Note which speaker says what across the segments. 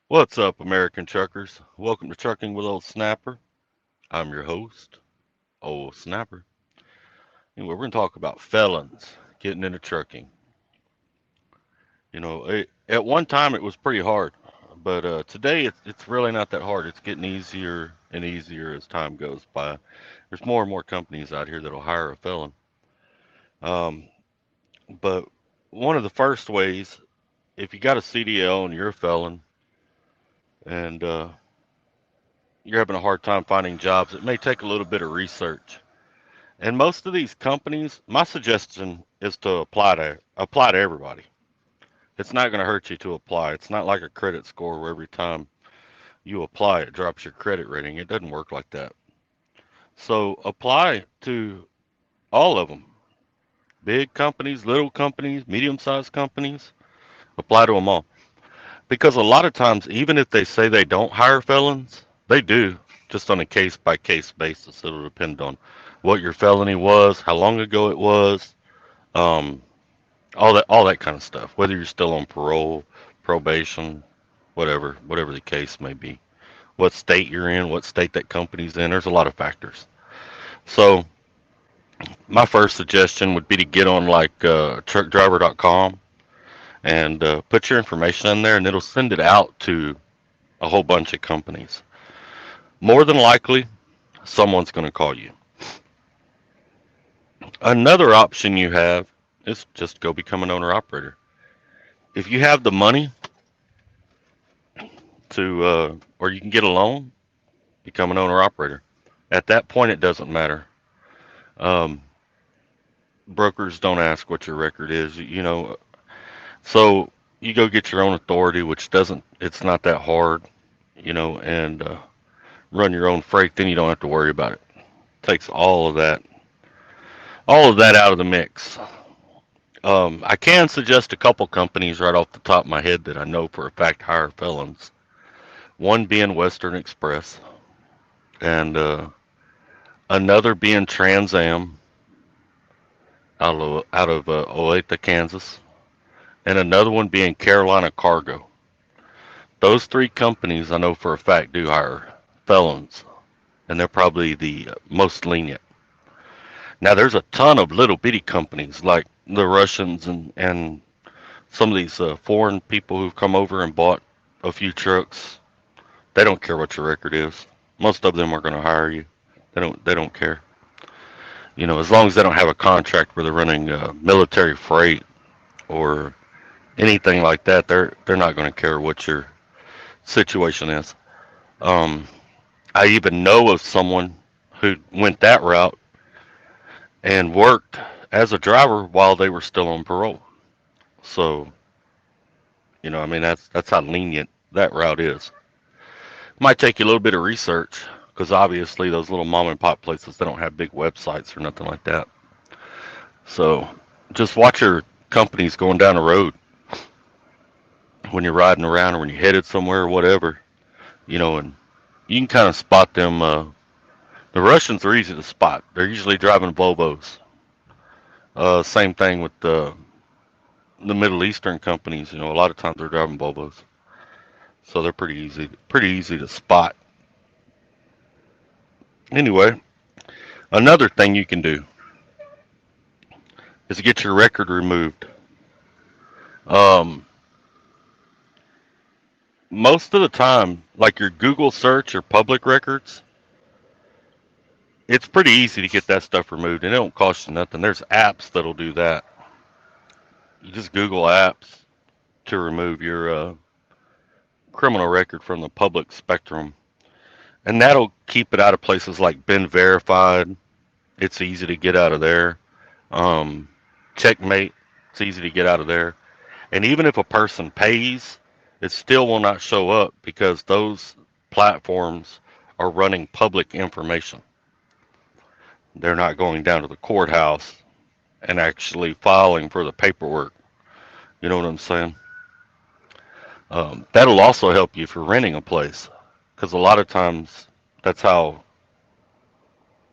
Speaker 1: What's up, American truckers? Welcome to Trucking with Old Snapper. I'm your host, Old Snapper. Anyway, we're going to talk about felons getting into trucking. At one time it was pretty hard, but today it's really not that hard. It's getting easier and easier as time goes by. There's more and more companies out here that'll hire a felon. Um, but one of the first ways, if you got a CDL and you're a felon and you're having a hard time finding jobs, it may take a little bit of research. And most of these companies, my suggestion is to apply to everybody. It's not going to hurt you to apply. It's not like a credit score where every time you apply it drops your credit rating. It doesn't work like that. So apply to all of them. Big companies, little companies, medium-sized companies, apply to them all. Because a lot of times, even if they say they don't hire felons, they do, just on a case-by-case basis. It'll depend on what your felony was, how long ago it was, um, all that kind of stuff. Whether you're still on parole, probation, whatever the case may be. What state you're in, what state that company's in. There's a lot of factors. So my first suggestion would be to get on like truckdriver.com and put your information in there, and it'll send it out to a whole bunch of companies. More than likely, someone's going to call you. Another option you have is just go become an owner operator. If you have the money or you can get a loan, become an owner operator. At that point, it doesn't matter. Um, Brokers don't ask what your record is, so you go get your own authority, which doesn't, it's not that hard, and run your own freight. Then you don't have to worry about it. Takes all of that out of the mix. I can suggest a couple companies right off the top of my head that I know for a fact hire felons. One being Western Express, and another being Trans Am out of Olathe, Kansas, and another one being Carolina Cargo. Those three companies I know for a fact do hire felons, and they're probably the most lenient. Now, there's a ton of little bitty companies like the Russians and some of these foreign people who've come over and bought a few trucks. They don't care what your record is. Most of them are going to hire you. They don't care. As long as they don't have a contract where they're running military freight or anything like that, they're not going to care what your situation is. Um, I even know of someone who went that route and worked as a driver while they were still on parole. So, I mean, that's how lenient that route is. Might take you a little bit of research because obviously those little mom and pop places, they don't have big websites or nothing like that. So just watch your companies going down the road when you're riding around or when you're headed somewhere or whatever, and you can kind of spot them. The Russians are easy to spot. They're usually driving Volvos. Same thing with the Middle Eastern companies. A lot of times they're driving Volvos, so they're pretty easy to spot. Anyway, another thing you can do is to get your record removed. Um, Most of the time, like your Google search or public records, it's pretty easy to get that stuff removed, and it don't cost you nothing. There's apps that'll do that. You just Google apps to remove your criminal record from the public spectrum, and that'll keep it out of places like Been Verified. It's easy to get out of there. Um, Checkmate. It's easy to get out of there. And even if a person pays, it still will not show up because those platforms are running public information. They're not going down to the courthouse and actually filing for the paperwork. You know what I'm saying? That'll also help you for renting a place because a lot of times that's how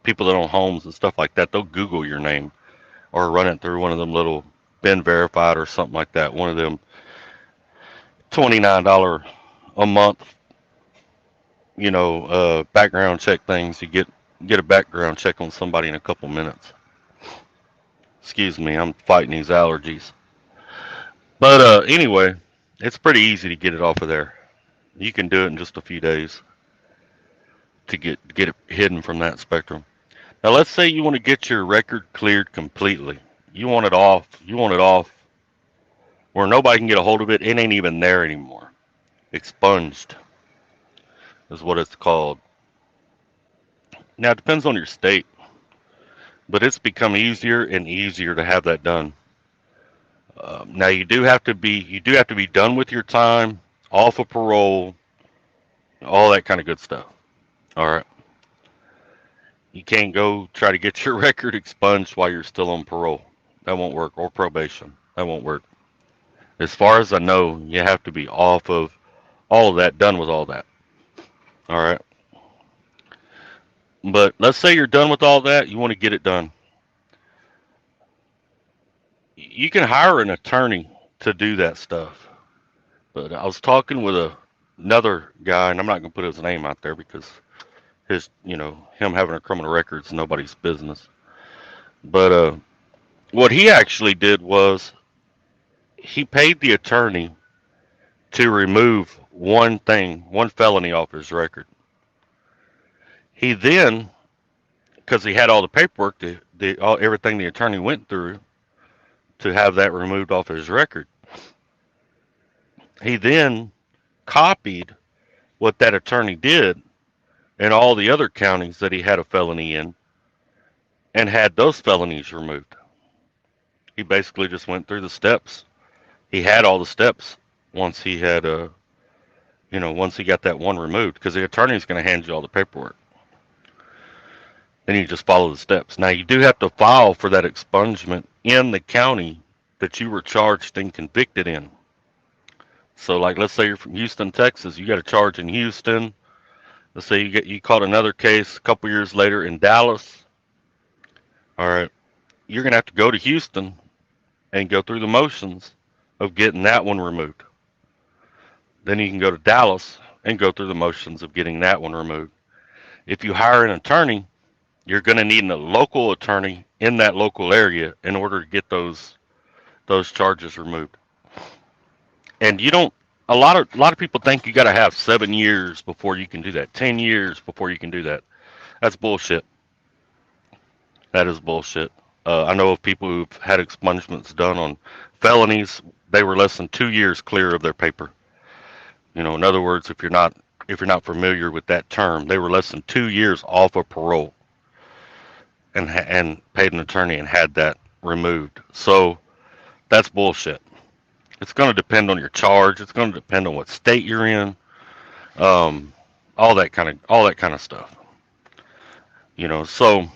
Speaker 1: people that own homes and stuff like that, they'll Google your name or run it through one of them little Been Verified or something like that. One of them $29 a month, background check things. You get a background check on somebody in a couple minutes. Excuse me, I'm fighting these allergies. But anyway, it's pretty easy to get it off of there. You can do it in just a few days to get it hidden from that spectrum. Now let's say you want to get your record cleared completely. You want it off. You want it off where nobody can get a hold of it. It ain't even there anymore. Expunged is what it's called. Now it depends on your state, but it's become easier and easier to have that done. Now you do have to be done with your time, off of parole, all that kind of good stuff. All right. You can't go try to get your record expunged while you're still on parole. That won't work. Or probation. That won't work. As far as I know, you have to be off of all of that, done with all that. All right. But let's say you're done with all that, you want to get it done. You can hire an attorney to do that stuff. But I was talking with another guy, and I'm not going to put his name out there because him having a criminal record is nobody's business. But what he actually did was he paid the attorney to remove one felony off his record. He then, because he had all the paperwork, everything the attorney went through to have that removed off his record, he then copied what that attorney did in all the other counties that he had a felony in and had those felonies removed. He basically just went through the steps. He had all the steps once he had once he got that one removed, because the attorney is going to hand you all the paperwork. Then you just follow the steps. Now you do have to file for that expungement in the county that you were charged and convicted in. So like, let's say you're from Houston, Texas, you got a charge in Houston. Let's say you caught another case a couple years later in Dallas. All right, you're going to have to go to Houston and go through the motions of getting that one removed. Then you can go to Dallas and go through the motions of getting that one removed. If you hire an attorney, you're going to need a local attorney in that local area in order to get those charges removed. And you don't. A lot of people think you got to have 7 years before you can do that. 10 years before you can do that. That's bullshit. That is bullshit. I know of people who've had expungements done on felonies. They were less than 2 years clear of their paper. In other words, if you're not familiar with that term, they were less than 2 years off of parole, and paid an attorney and had that removed. So that's bullshit. It's going to depend on your charge. It's going to depend on what state you're in. All that kind of stuff. So,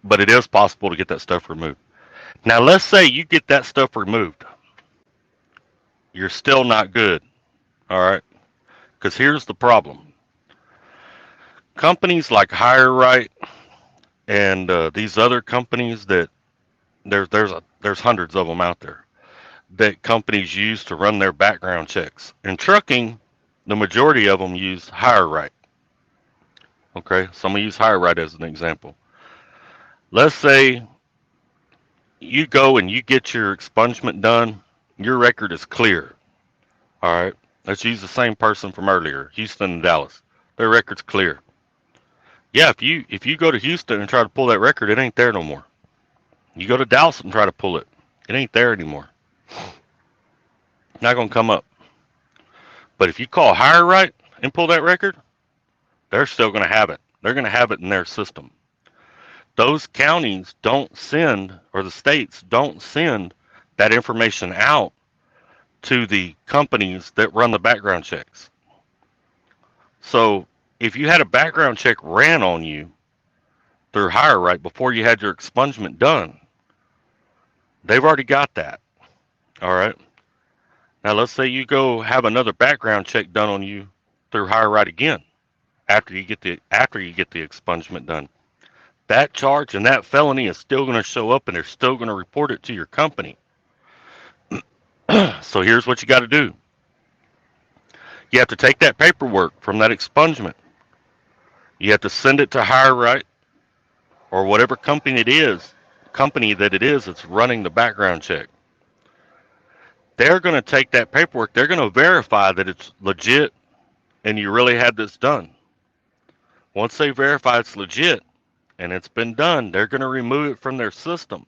Speaker 1: but it is possible to get that stuff removed. Now, let's say you get that stuff removed. You're still not good. All right. Because here's the problem. Companies like HireRight and these other companies that there's hundreds of them out there that companies use to run their background checks. In trucking, the majority of them use HireRight. Okay, so I'm going to use HireRight as an example. Let's say you go and you get your expungement done. Your record is clear. All right, let's use the same person from earlier, Houston and Dallas. Their record's clear. Yeah, if you go to Houston and try to pull that record, it ain't there no more. You go to Dallas and try to pull it, it ain't there anymore. Not going to come up. But if you call HireRight and pull that record, they're still going to have it. They're going to have it in their system. Those counties don't send, or the states don't send that information out to the companies that run the background checks. So if you had a background check ran on you through HireRight before you had your expungement done, they've already got that. All right. Now let's say you go have another background check done on you through HireRight again after you get the expungement done. That charge and that felony is still going to show up, and they're still going to report it to your company. So here's what you got to do. You have to take that paperwork from that expungement. You have to send it to Hire Right or whatever company that it is that's running the background check. They're going to take that paperwork. They're going to verify that it's legit and you really had this done. Once they verify it's legit and it's been done, they're going to remove it from their system.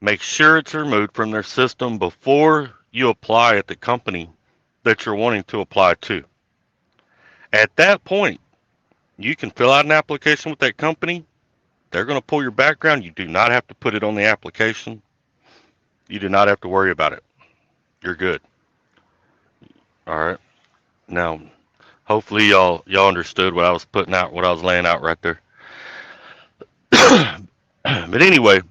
Speaker 1: Make sure it's removed from their system before you apply at the company that you're wanting to apply to. At that point, you can fill out an application with that company. They're going to pull your background. You do not have to put it on the application. You do not have to worry about it. You're good. All right. Now, hopefully y'all understood what I was putting out, what I was laying out right there. But anyway,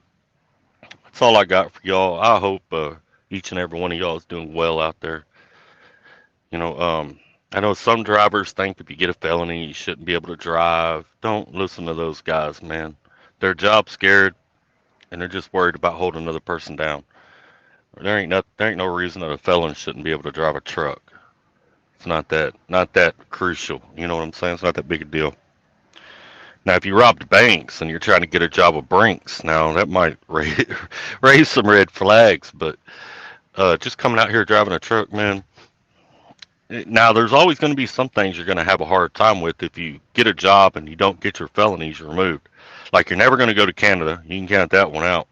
Speaker 1: that's all I got for y'all. I hope each and every one of y'all is doing well out there. You know, I know some drivers think if you get a felony, you shouldn't be able to drive. Don't listen to those guys, man. They're job scared, and they're just worried about holding another person down. There ain't no reason that a felon shouldn't be able to drive a truck. It's not that crucial. You know what I'm saying? It's not that big a deal. Now, if you robbed banks and you're trying to get a job with Brinks, now that might raise some red flags. But just coming out here driving a truck, man. Now, there's always going to be some things you're going to have a hard time with if you get a job and you don't get your felonies removed. Like you're never going to go to Canada. You can count that one out.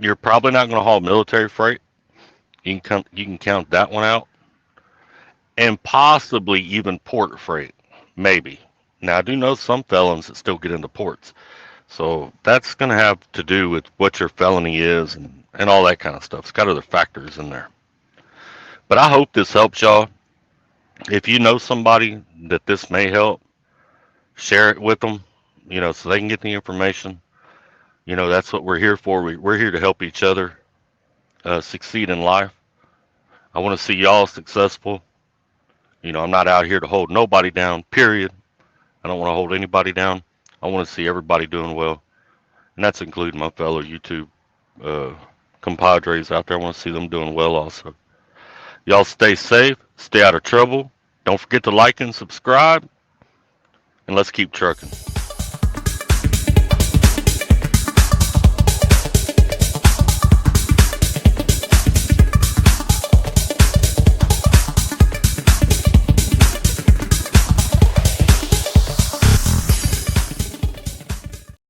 Speaker 1: You're probably not going to haul military freight. You can count that one out. And possibly even port freight. Maybe. Now, I do know some felons that still get into ports. So that's going to have to do with what your felony is and all that kind of stuff. It's got other factors in there. But I hope this helps y'all. If you know somebody that this may help, share it with them, so they can get the information. That's what we're here for. We're here to help each other succeed in life. I want to see y'all successful. I'm not out here to hold nobody down, period. I don't want to hold anybody down. I want to see everybody doing well. And that's including my fellow YouTube compadres out there. I want to see them doing well also. Y'all stay safe, stay out of trouble. Don't forget to like and subscribe, and let's keep trucking.